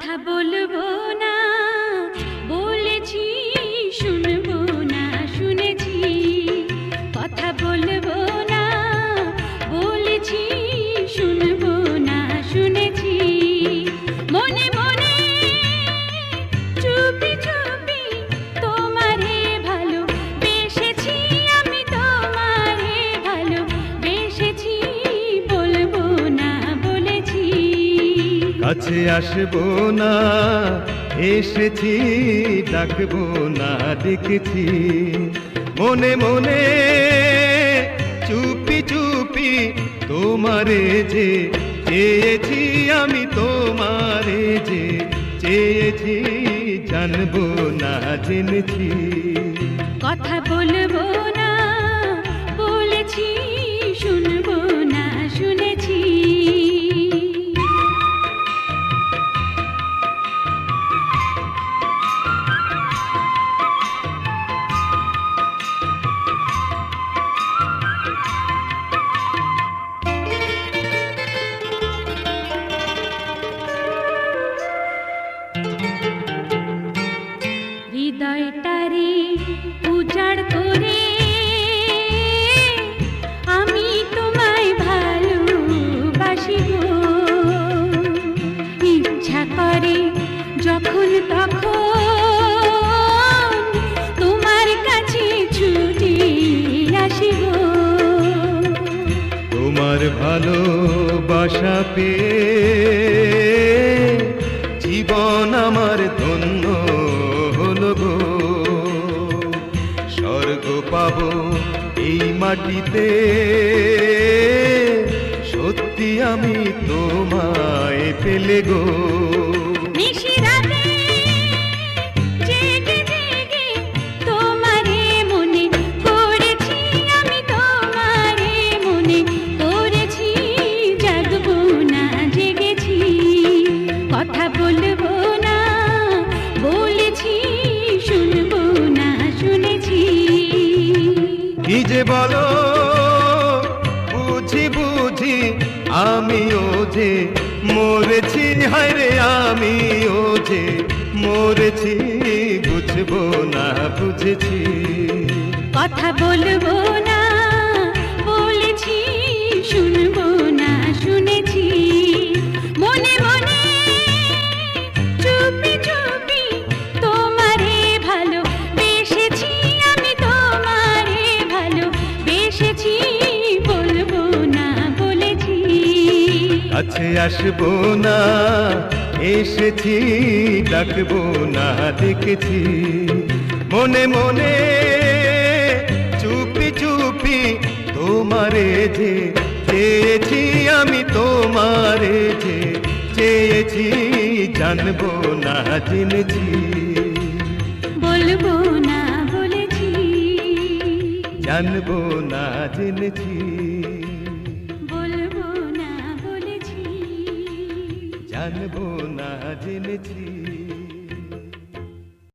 কথা বলবো না বলেছি, শুনবো না শুনেছি। কথা বলবো না বলেছি, শুনবো না শুনেছি। মনে মনে চুপি চুপি তোমারে ভালো বেসেছি, আমি তোমারে ভালো বেসেছি। বলবো না বলেছি, কাছে আসবো না এসেছি, ডাকবো না ডেকেছি। মনে মনে চুপি চুপি তোমারে যে চেয়েছি, আমি তোমারে যে চেয়েছি। জানবো না জেনেছি, কথা বলবো না বলেছি, শুনবো না শুনেছি। হৃদয়টারে উজাড় করে আমি তোমায় ভালোবাসি গো। ইচ্ছা করে যখন তখন তোমার কাছে ছুটে আসি গো। তোমার ভালোবাসা পেয়ে জীবন আমার ধন্য হলো গো। স্বর্গ পাবো এই মাটিতে, সত্যি আমি তোমায় পেলে গো। নিশি রাতে জেগে জেগে তোমারে মনে করেছি, আমি তোমারে মনে করেছি। জাগবো না জেগেছি, কথা বলবো না বলেছি, শুনবো না শুনেছি। কি যে বলো বুঝি বুঝি, আমিও যে মরেছি, হায় রে আমিও যে মরেছি। বুঝবো না বুঝেছি, কথা বলবো না বলেছি, শুনবো না শুনেছি। মনে মনে চুপি চুপি তোমারে ভালো বেসেছি, আমি তোমারে ভালো বেসেছি। বলবো না বলেছি, কাছে আসবো না এসেছি, ডাকবো না ডেকেছি। মনে মনে চুপি চুপি তোমারে যে চেয়েছি, আমি তোমারে যে চেয়েছি। জানবো না জেনেছি, বলবো না বলেছি, জানবো না জেনেছি। বলবো না বলেছি। জানবো না জেনেছি।